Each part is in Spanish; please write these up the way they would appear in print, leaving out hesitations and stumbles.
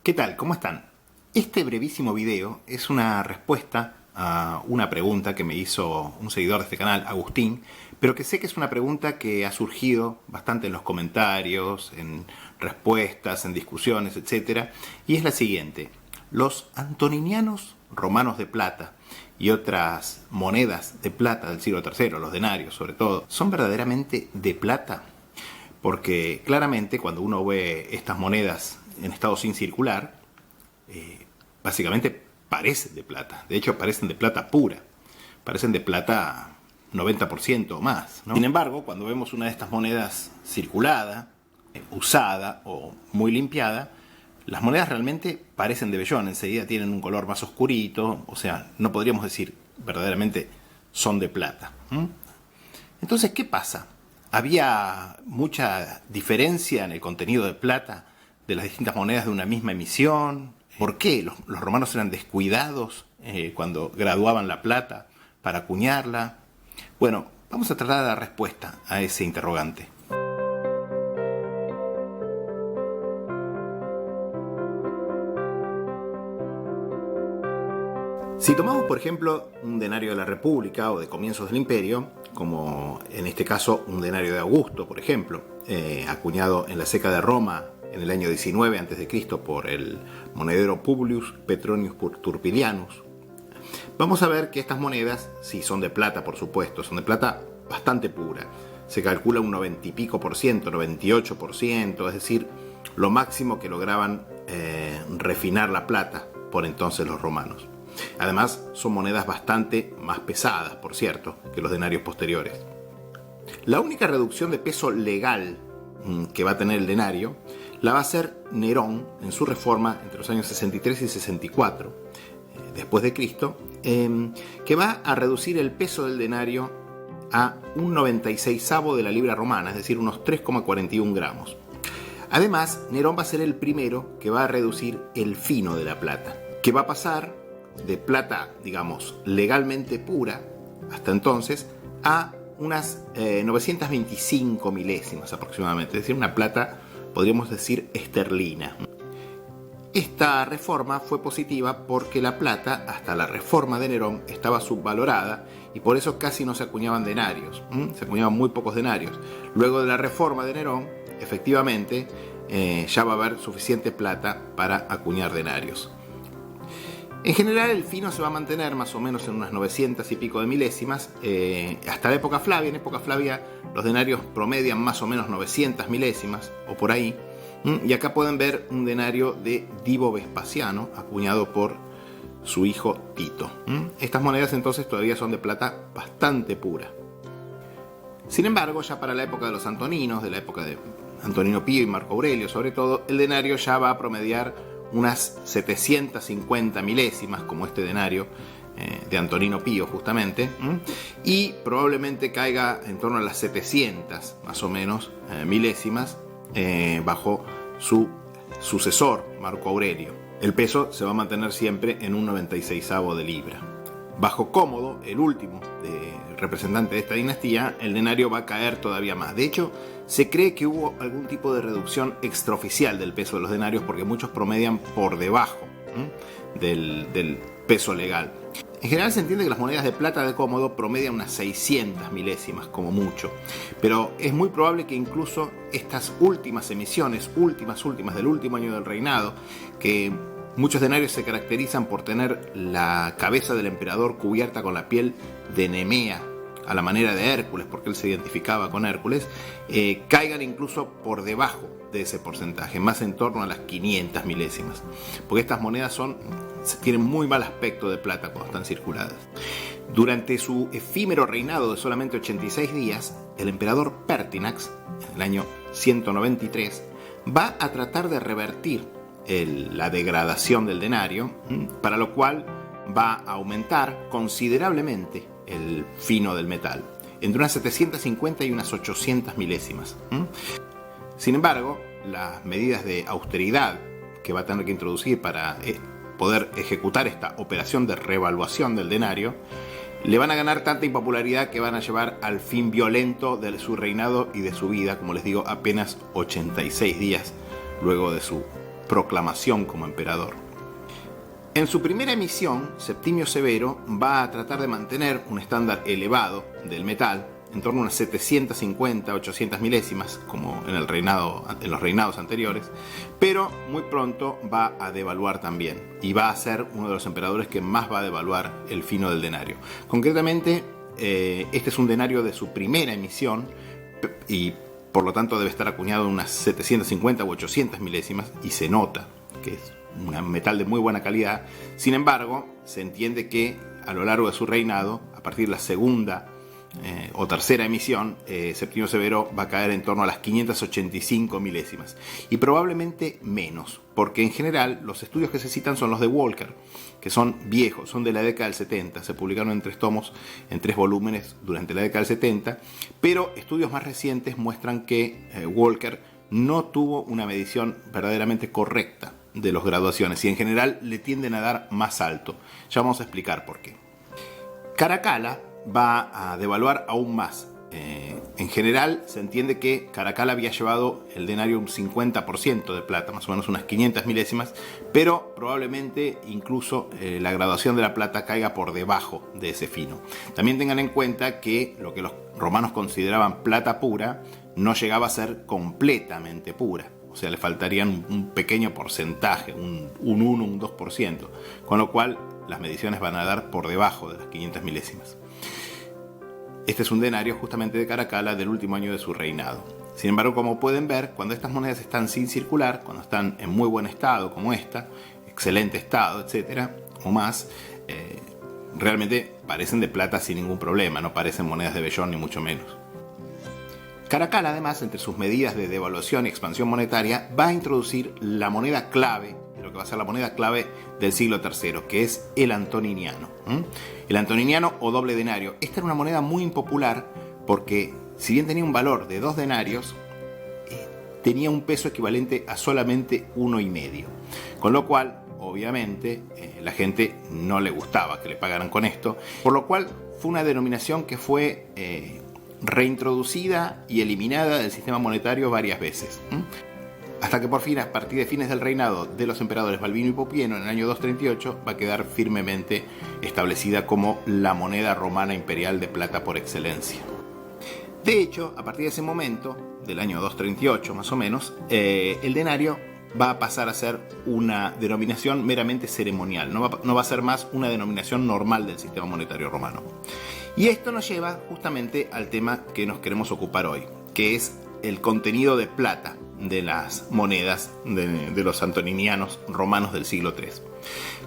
¿Qué tal? ¿Cómo están? Este brevísimo video es una respuesta a una pregunta que me hizo un seguidor de este canal, Agustín, pero que sé que es una pregunta que ha surgido bastante en los comentarios, en respuestas, en discusiones, etc. Y es la siguiente: los antoninianos romanos de plata y otras monedas de plata del siglo III, los denarios sobre todo, ¿son verdaderamente de plata? Porque claramente cuando uno ve estas monedas en estado sin circular, básicamente parecen de plata. De hecho, parecen de plata pura. Parecen de plata 90% o más, ¿no? Sin embargo, cuando vemos una de estas monedas circulada, usada o muy limpiada, las monedas realmente parecen de vellón. Enseguida tienen un color más oscurito. O sea, no podríamos decir verdaderamente son de plata. Entonces, ¿qué pasa? ¿Había mucha diferencia en el contenido de plata de las distintas monedas de una misma emisión? ¿Por qué los romanos eran descuidados cuando graduaban la plata para acuñarla? Bueno, vamos a tratar de dar respuesta a ese interrogante. Si tomamos, por ejemplo, un denario de la República o de comienzos del Imperio, como en este caso un denario de Augusto, por ejemplo, acuñado en la Ceca de Roma en el año 19 a.C. por el monedero Publius Petronius Turpilianus, vamos a ver que estas monedas, sí, son de plata, por supuesto, son de plata bastante pura. Se calcula un 90 y pico por ciento, 98%, es decir, lo máximo que lograban refinar la plata por entonces los romanos. Además, son monedas bastante más pesadas, por cierto, que los denarios posteriores. La única reducción de peso legal que va a tener el denario la va a hacer Nerón en su reforma entre los años 63 y 64 después de Cristo, que va a reducir el peso del denario a un 96avo de la libra romana, es decir, unos 3,41 gramos. Además, Nerón va a ser el primero que va a reducir el fino de la plata, que va a pasar de plata, digamos, legalmente pura, hasta entonces, a unas 925 milésimas aproximadamente, es decir, una plata, podríamos decir, esterlina. Esta reforma fue positiva porque la plata, hasta la reforma de Nerón, estaba subvalorada y por eso casi no se acuñaban denarios, se acuñaban muy pocos denarios. Luego de la reforma de Nerón, efectivamente, ya va a haber suficiente plata para acuñar denarios. En general el fino se va a mantener más o menos en unas 900 y pico de milésimas hasta la época Flavia. En época Flavia los denarios promedian más o menos 900 milésimas o por ahí. Y acá pueden ver un denario de Divo Vespasiano acuñado por su hijo Tito. Estas monedas entonces todavía son de plata bastante pura. Sin embargo, ya para la época de los antoninos, de la época de Antonino Pío y Marco Aurelio sobre todo, el denario ya va a promediar unas 750 milésimas, como este denario de Antonino Pío justamente, y probablemente caiga en torno a las 700 más o menos milésimas bajo su sucesor Marco Aurelio. El peso se va a mantener siempre en un 96avo de libra. Bajo Cómodo, el último representante de esta dinastía, el denario va a caer todavía más. De hecho, se cree que hubo algún tipo de reducción extraoficial del peso de los denarios porque muchos promedian por debajo del peso legal. En general se entiende que las monedas de plata de Cómodo promedian unas 600 milésimas como mucho, pero es muy probable que incluso estas últimas emisiones, últimas del último año del reinado, que muchos denarios se caracterizan por tener la cabeza del emperador cubierta con la piel de Nemea, a la manera de Hércules, porque él se identificaba con Hércules, caigan incluso por debajo de ese porcentaje, más en torno a las 500 milésimas, porque estas monedas tienen muy mal aspecto de plata cuando están circuladas. Durante su efímero reinado de solamente 86 días, el emperador Pertinax, en el año 193, va a tratar de revertir la degradación del denario, para lo cual va a aumentar considerablemente el fino del metal, entre unas 750 y unas 800 milésimas. Sin embargo, las medidas de austeridad que va a tener que introducir para poder ejecutar esta operación de revaluación del denario le van a ganar tanta impopularidad que van a llevar al fin violento de su reinado y de su vida, como les digo, apenas 86 días luego de su proclamación como emperador. En su primera emisión, Septimio Severo va a tratar de mantener un estándar elevado del metal, en torno a unas 750, 800 milésimas, como en los reinados anteriores, pero muy pronto va a devaluar también, y va a ser uno de los emperadores que más va a devaluar el fino del denario. Concretamente, este es un denario de su primera emisión, y por lo tanto debe estar acuñado en unas 750 u 800 milésimas, y se nota que es un metal de muy buena calidad. Sin embargo, se entiende que a lo largo de su reinado, a partir de la segunda o tercera emisión, Septimio Severo va a caer en torno a las 585 milésimas, y probablemente menos, porque en general los estudios que se citan son los de Walker, que son viejos, son de la década del 70, se publicaron en 3 tomos, en 3 volúmenes durante la década del 70, pero estudios más recientes muestran que Walker no tuvo una medición verdaderamente correcta de las graduaciones, y en general le tienden a dar más alto. Ya vamos a explicar por qué. Caracalla va a devaluar aún más. En general se entiende que Caracalla había llevado el denario un 50% de plata, más o menos unas 500 milésimas, pero probablemente incluso la graduación de la plata caiga por debajo de ese fino. También tengan en cuenta que lo que los romanos consideraban plata pura no llegaba a ser completamente pura. O sea, le faltarían un pequeño porcentaje, un 1, un 2%, con lo cual las mediciones van a dar por debajo de las 500 milésimas. Este es un denario justamente de Caracalla del último año de su reinado. Sin embargo, como pueden ver, cuando estas monedas están sin circular, cuando están en muy buen estado como esta, excelente estado, etcétera, o más, realmente parecen de plata sin ningún problema, no parecen monedas de vellón ni mucho menos. Caracalla, además, entre sus medidas de devaluación y expansión monetaria, va a introducir la moneda clave, lo que va a ser la moneda clave del siglo III, que es el antoniniano. El antoniniano o doble denario. Esta era una moneda muy impopular porque, si bien tenía un valor de 2 denarios, tenía un peso equivalente a solamente 1,5. Con lo cual, obviamente, la gente no le gustaba que le pagaran con esto, por lo cual fue una denominación que fue reintroducida y eliminada del sistema monetario varias veces. Hasta que por fin, a partir de fines del reinado de los emperadores Balbino y Popieno en el año 238, va a quedar firmemente establecida como la moneda romana imperial de plata por excelencia. De hecho, a partir de ese momento, del año 238 más o menos, el denario va a pasar a ser una denominación meramente ceremonial, no va a ser más una denominación normal del sistema monetario romano. Y esto nos lleva justamente al tema que nos queremos ocupar hoy, que es el contenido de plata de las monedas de los antoninianos romanos del siglo III.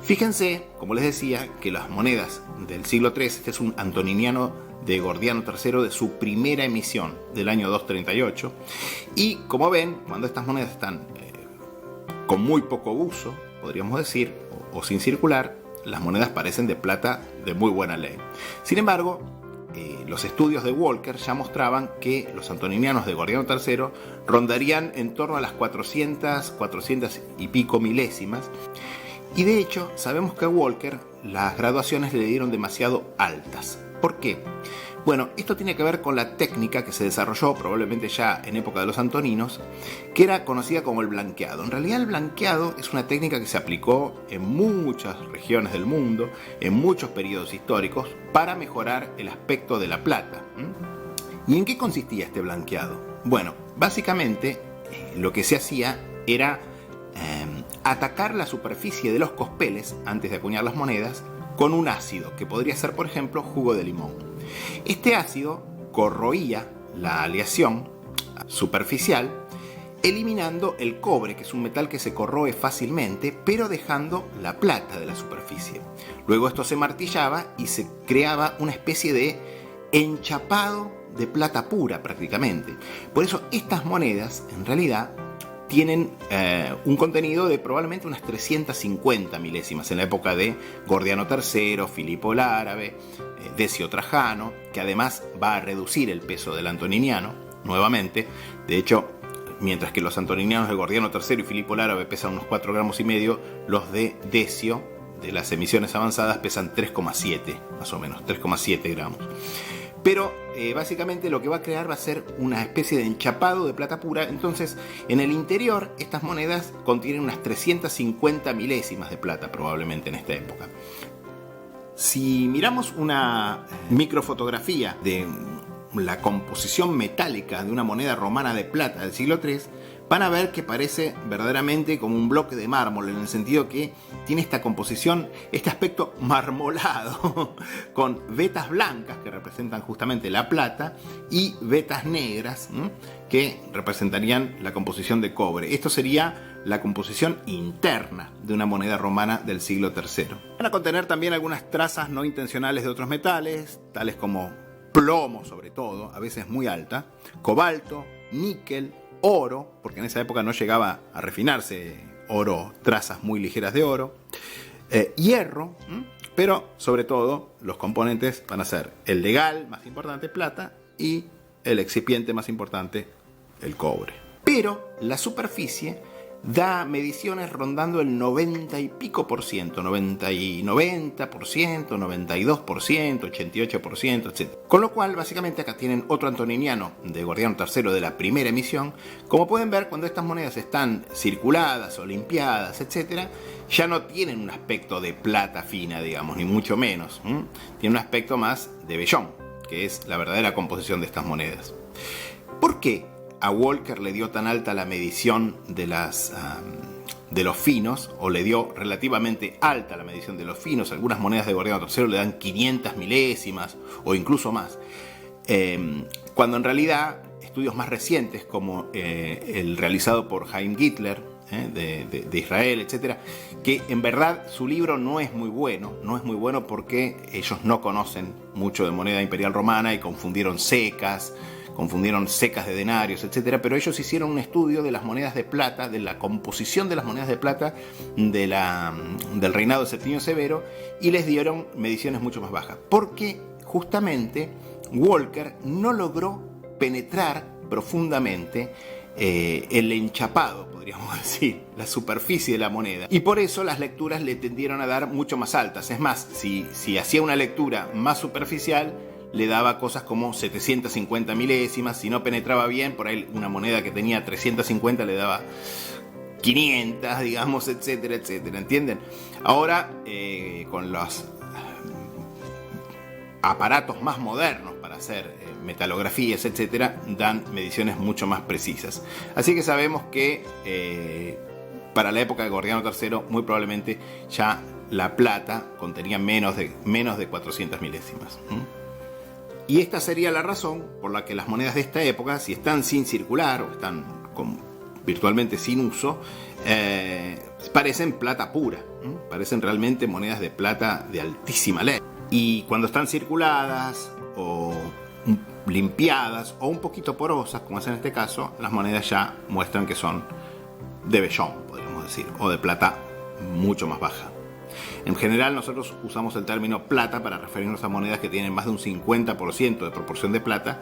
Fíjense, como les decía, que las monedas del siglo III, este es un antoniniano de Gordiano III de su primera emisión del año 238, y como ven, cuando estas monedas están con muy poco uso, podríamos decir, o sin circular, las monedas parecen de plata de muy buena ley. Sin embargo, los estudios de Walker ya mostraban que los antoninianos de Gordiano III rondarían en torno a las 400 y pico milésimas, y de hecho sabemos que a Walker las graduaciones le dieron demasiado altas. ¿Por qué? Bueno, esto tiene que ver con la técnica que se desarrolló probablemente ya en época de los antoninos, que era conocida como el blanqueado. En realidad el blanqueado es una técnica que se aplicó en muchas regiones del mundo, en muchos periodos históricos, para mejorar el aspecto de la plata. ¿Y en qué consistía este blanqueado? Bueno, básicamente lo que se hacía era atacar la superficie de los cospeles antes de acuñar las monedas con un ácido, que podría ser, por ejemplo, jugo de limón. Este ácido corroía la aleación superficial, eliminando el cobre, que es un metal que se corroe fácilmente, pero dejando la plata de la superficie. Luego esto se martillaba y se creaba una especie de enchapado de plata pura prácticamente. Por eso estas monedas, en realidad, tienen un contenido de probablemente unas 350 milésimas en la época de Gordiano III, Filipo el Árabe, Decio Trajano, que además va a reducir el peso del antoniniano nuevamente. De hecho, mientras que los antoninianos de Gordiano III y Filipo el Árabe pesan unos 4,5 gramos, los de Decio, de las emisiones avanzadas, pesan 3,7, más o menos, 3,7 gramos. Pero básicamente lo que va a crear va a ser una especie de enchapado de plata pura. Entonces, en el interior, estas monedas contienen unas 350 milésimas de plata probablemente en esta época. Si miramos una microfotografía de la composición metálica de una moneda romana de plata del siglo III, van a ver que parece verdaderamente como un bloque de mármol, en el sentido que tiene esta composición, este aspecto marmolado, con vetas blancas que representan justamente la plata y vetas negras que representarían la composición de cobre. Esto sería la composición interna de una moneda romana del siglo III. Van a contener también algunas trazas no intencionales de otros metales, tales como plomo sobre todo, a veces muy alta, cobalto, níquel, oro, porque en esa época no llegaba a refinarse oro, trazas muy ligeras de oro, hierro, pero sobre todo los componentes van a ser el legal más importante, plata, y el excipiente más importante, el cobre. Pero la superficie da mediciones rondando el 90 y pico por ciento, 90%, 92%, 88%, etc. Con lo cual, básicamente acá tienen otro antoniniano de Gordiano III de la primera emisión. Como pueden ver, cuando estas monedas están circuladas o limpiadas, etc., ya no tienen un aspecto de plata fina, digamos, ni mucho menos. Tienen un aspecto más de vellón, que es la verdadera composición de estas monedas. ¿Por qué a Walker le dio tan alta la medición de los finos, o le dio relativamente alta la medición de los finos? Algunas monedas de Gordiano III le dan 500 milésimas o incluso más, cuando en realidad estudios más recientes como el realizado por Chaim Gitler de Israel, etcétera, que en verdad su libro no es muy bueno porque ellos no conocen mucho de moneda imperial romana y confundieron secas de denarios, etcétera, pero ellos hicieron un estudio de las monedas de plata, de la composición de las monedas de plata del reinado de Septimio Severo, y les dieron mediciones mucho más bajas, porque justamente Walker no logró penetrar profundamente el enchapado, podríamos decir, la superficie de la moneda, y por eso las lecturas le tendieron a dar mucho más altas. Es más, si hacía una lectura más superficial, le daba cosas como 750 milésimas. Si no penetraba bien, por ahí una moneda que tenía 350 le daba 500, digamos, etcétera, etcétera. ¿Entienden? Ahora, con los aparatos más modernos para hacer metalografías, etcétera, dan mediciones mucho más precisas. Así que sabemos que para la época de Gordiano III, muy probablemente ya la plata contenía menos de 400 milésimas. Y esta sería la razón por la que las monedas de esta época, si están sin circular o están virtualmente sin uso, parecen plata pura, parecen realmente monedas de plata de altísima ley. Y cuando están circuladas o limpiadas o un poquito porosas, como es en este caso, las monedas ya muestran que son de vellón, podríamos decir, o de plata mucho más baja. En general, nosotros usamos el término plata para referirnos a monedas que tienen más de un 50% de proporción de plata,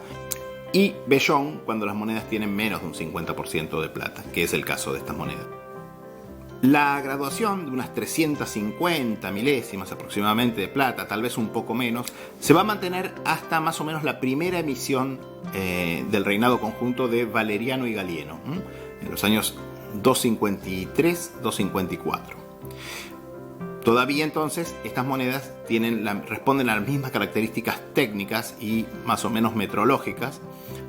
y vellón cuando las monedas tienen menos de un 50% de plata, que es el caso de estas monedas. La graduación de unas 350 milésimas aproximadamente de plata, tal vez un poco menos, se va a mantener hasta más o menos la primera emisión del reinado conjunto de Valeriano y Galeno, en los años 253-254. Todavía entonces estas monedas responden a las mismas características técnicas y más o menos metrológicas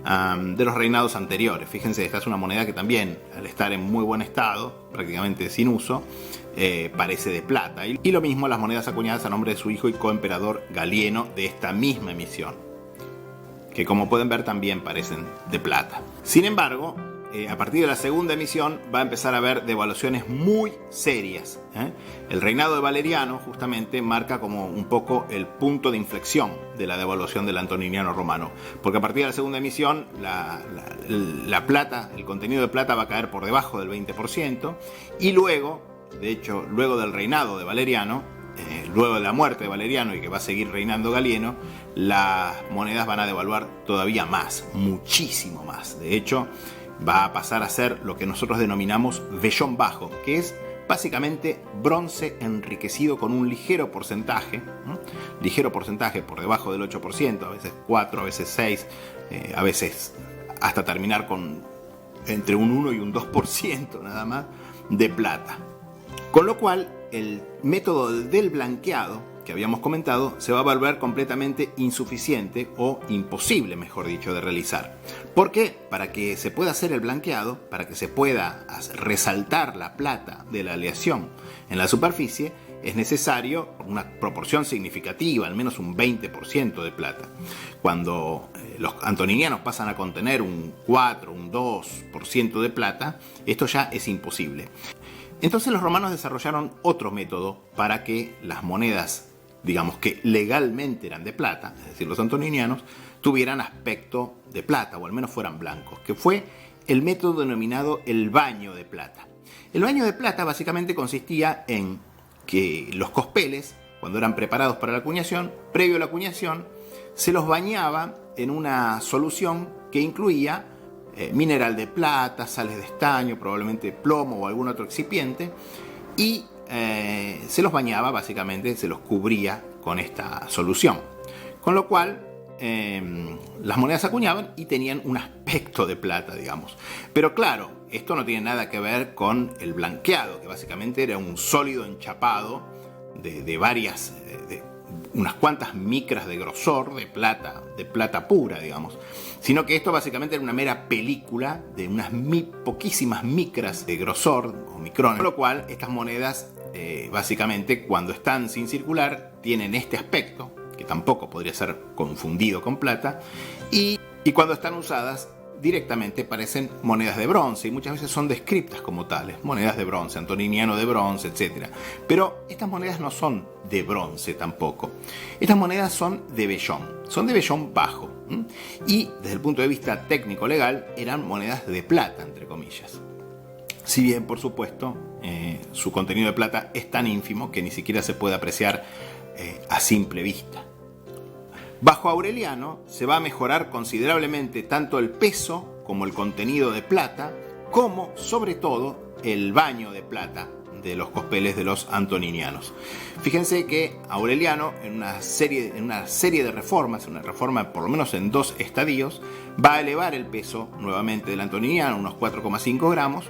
de los reinados anteriores. Fíjense, esta es una moneda que también, al estar en muy buen estado, prácticamente sin uso, parece de plata. Y lo mismo las monedas acuñadas a nombre de su hijo y coemperador Galeno de esta misma emisión, que como pueden ver también parecen de plata. Sin embargo, a partir de la segunda emisión va a empezar a haber devaluaciones muy serias. El reinado de Valeriano justamente marca como un poco el punto de inflexión de la devaluación del antoniniano romano, porque a partir de la segunda emisión la plata, el contenido de plata va a caer por debajo del 20%, y luego, de hecho, luego del reinado de Valeriano, luego de la muerte de Valeriano y que va a seguir reinando Galeno, las monedas van a devaluar todavía más, muchísimo más. De hecho, va a pasar a ser lo que nosotros denominamos vellón bajo, que es básicamente bronce enriquecido con un ligero porcentaje por debajo del 8%, a veces 4, a veces 6, a veces hasta terminar con entre un 1 y un 2% nada más de plata. Con lo cual, el método del blanqueado que habíamos comentado se va a volver completamente insuficiente o imposible, mejor dicho, de realizar. Porque para que se pueda hacer el blanqueado, para que se pueda resaltar la plata de la aleación en la superficie, es necesario una proporción significativa, al menos un 20% de plata. Cuando los antoninianos pasan a contener un 4, un 2% de plata, esto ya es imposible. Entonces los romanos desarrollaron otro método para que las monedas, digamos que legalmente eran de plata, es decir, los antoninianos, tuvieran aspecto de plata, o al menos fueran blancos, que fue el método denominado el baño de plata. El baño de plata básicamente consistía en que los cospeles, cuando eran preparados para la acuñación, previo a la acuñación, se los bañaba en una solución que incluía mineral de plata, sales de estaño, probablemente plomo o algún otro excipiente, y se los bañaba, básicamente se los cubría con esta solución. Con lo cual las monedas se acuñaban y tenían un aspecto de plata, digamos. Pero claro, esto no tiene nada que ver con el blanqueado, que básicamente era un sólido enchapado de varias, unas cuantas micras de grosor de plata pura, digamos. Sino que esto básicamente era una mera película de unas poquísimas micras de grosor o micrones. Con lo cual, estas monedas, básicamente, cuando están sin circular, tienen este aspecto, que tampoco podría ser confundido con plata, y cuando están usadas, directamente parecen monedas de bronce, y muchas veces son descriptas como tales, monedas de bronce, antoniniano de bronce, etc. Pero estas monedas no son de bronce tampoco. Estas monedas son de vellón bajo, y desde el punto de vista técnico-legal eran monedas de plata, entre comillas. Si bien, por supuesto, su contenido de plata es tan ínfimo que ni siquiera se puede apreciar a simple vista. Bajo Aureliano se va a mejorar considerablemente tanto el peso como el contenido de plata, como sobre todo el baño de plata de los cospeles de los antoninianos. Fíjense que Aureliano, en una serie de reformas, una reforma por lo menos en 2 estadios, va a elevar el peso nuevamente del antoniniano, unos 4,5 gramos,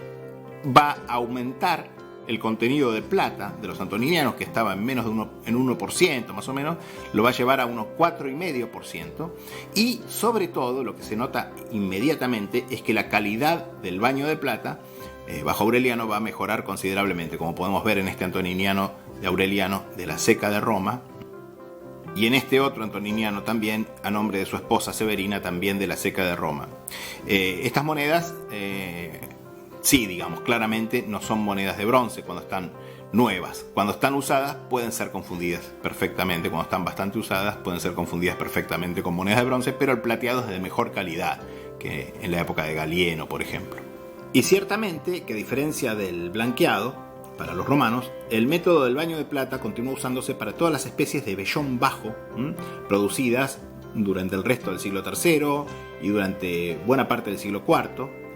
va a aumentar el contenido de plata de los antoninianos, que estaba en menos de 1% más o menos, lo va a llevar a unos 4,5%, y sobre todo lo que se nota inmediatamente es que la calidad del baño de plata bajo Aureliano va a mejorar considerablemente, como podemos ver en este antoniniano de Aureliano de la Seca de Roma, y en este otro antoniniano también a nombre de su esposa Severina, también de la Seca de Roma. Estas monedas sí, digamos, claramente no son monedas de bronce cuando están nuevas. Cuando están usadas pueden ser confundidas perfectamente, cuando están bastante usadas pueden ser confundidas perfectamente con monedas de bronce, pero el plateado es de mejor calidad que en la época de Galieno, por ejemplo. Y ciertamente que a diferencia del blanqueado, para los romanos, el método del baño de plata continuó usándose para todas las especies de vellón bajo producidas durante el resto del siglo III y durante buena parte del siglo IV,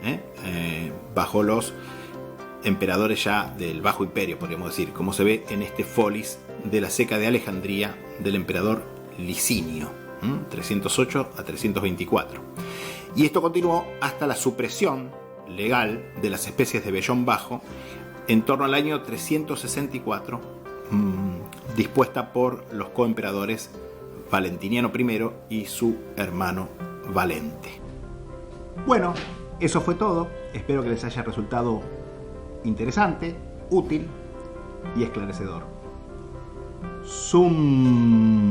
bajo los emperadores ya del Bajo Imperio, podríamos decir, como se ve en este folis de la Seca de Alejandría del emperador Licinio, 308 a 324. Y esto continuó hasta la supresión legal de las especies de vellón bajo en torno al año 364, dispuesta por los coemperadores Valentiniano I y su hermano Valente. Bueno, eso fue todo. Espero que les haya resultado interesante, útil y esclarecedor. Zoom.